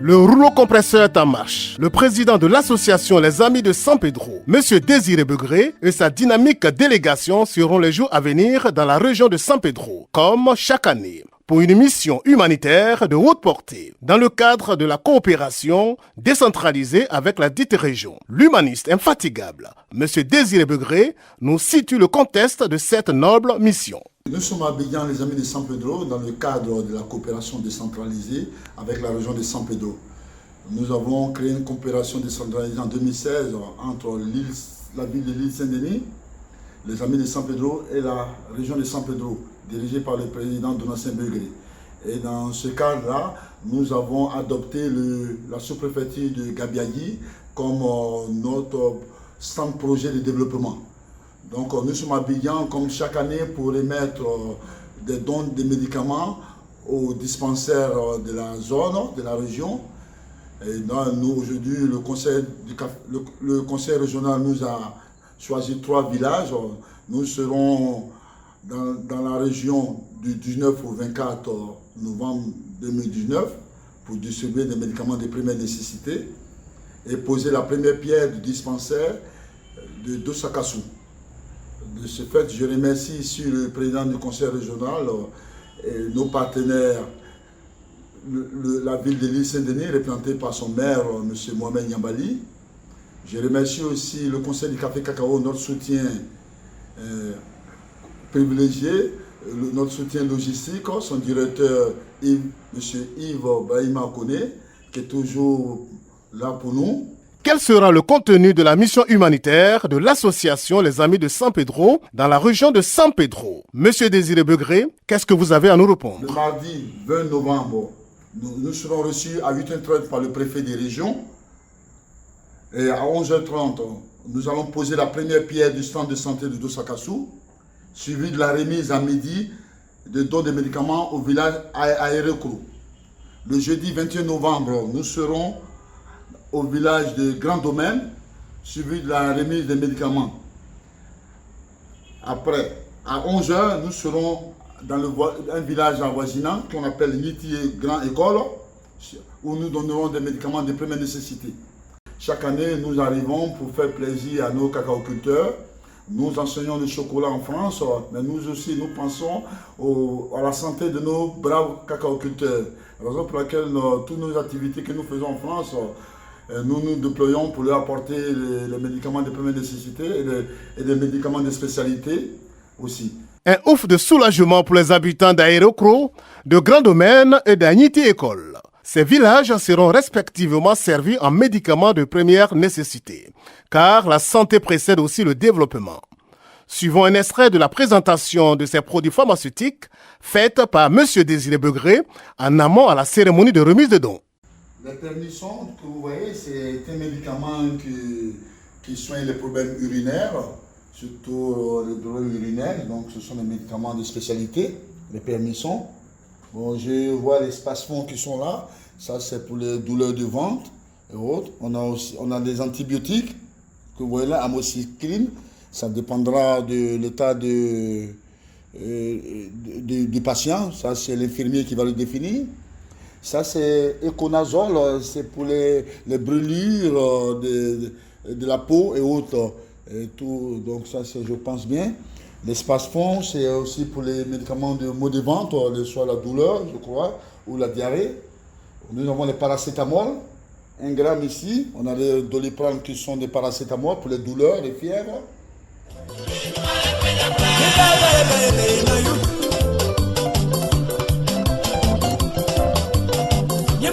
Le rouleau compresseur est en marche. Le président de l'association Les Amis de San Pedro, M. Désiré Begré, et sa dynamique délégation seront les jours à venir dans la région de San Pedro, comme chaque année, pour une mission humanitaire de haute portée, dans le cadre de la coopération décentralisée avec la dite région. L'humaniste infatigable, M. Désiré Begré, nous situe le contexte de cette noble mission. Nous sommes à Abidjan, les Amis de San Pedro, dans le cadre de la coopération décentralisée avec la région de San Pedro. Nous avons créé une coopération décentralisée en 2016 entre la ville de l'île Saint-Denis, les Amis de San Pedro et la région de San Pedro, dirigée par le président Donatien Begré. Et dans ce cadre-là, nous avons adopté la sous-préfecture de Gabiagui comme notre centre projet de développement. Donc nous sommes à Abidjan comme chaque année pour émettre des dons de médicaments aux dispensaires de la zone, de la région. Et nous aujourd'hui, le conseil régional nous a choisi 3 villages. Nous serons dans la région du 19 au 24 novembre 2019 pour distribuer des médicaments de première nécessité et poser la première pierre du dispensaire de Dosakassou. De ce fait, je remercie ici le président du conseil régional et nos partenaires, la ville de l'île Saint-Denis, représentée par son maire, M. Mohamed Niambali. Je remercie aussi le conseil du café cacao, notre soutien privilégié, notre soutien logistique, son directeur, M. Yves Brahima Kone, qui est toujours là pour nous. Quel sera le contenu de la mission humanitaire de l'association Les Amis de San Pedro dans la région de San Pedro? Monsieur Désiré Begré, qu'est-ce que vous avez à nous répondre? Le mardi 20 novembre, nous serons reçus à 8h30 par le préfet des régions. Et à 11h30, nous allons poser la première pierre du stand de santé de Dosakassou, suivi de la remise à midi de dons de médicaments au village Aérecrou. Le jeudi 21 novembre, nous serons au village de Grand Domaine, suivi de la remise des médicaments. Après, à 11h, nous serons dans un village avoisinant qu'on appelle Niti Grand École, où nous donnerons des médicaments de première nécessité. Chaque année, nous arrivons pour faire plaisir à nos cacaoculteurs. Nous enseignons le chocolat en France, mais nous aussi, nous pensons à la santé de nos braves cacaoculteurs. Raison pour laquelle toutes nos activités que nous faisons en France, nous nous déployons pour leur apporter les médicaments de première nécessité et des médicaments de spécialité aussi. Un ouf de soulagement pour les habitants d'Aérecro, de Grand Domaine et d'Agniti École. Ces villages seront respectivement servis en médicaments de première nécessité, car la santé précède aussi le développement. Suivons un extrait de la présentation de ces produits pharmaceutiques faite par M. Désiré Begré en amont à la cérémonie de remise de dons. Les permissons que vous voyez, c'est un médicament qui soigne les problèmes urinaires, surtout les douleurs urinaires. Donc ce sont des médicaments de spécialité, les permissons. Bon, je vois les spasmons qui sont là. Ça, c'est pour les douleurs de ventre et autres. On a des antibiotiques que vous voyez là, amoxicilline. Ça dépendra de l'état du patient. Ça, c'est l'infirmier qui va le définir. Ça, c'est Econazole. C'est pour les brûlures de la peau et autres. Et tout. Donc ça, c'est, je pense bien. Les spasmons, c'est aussi pour les médicaments de maux de ventre, soit la douleur, je crois, ou la diarrhée. Nous avons les paracétamol, 1 gramme ici. On a les Doliprane qui sont des paracétamol pour les douleurs, les fièvres. You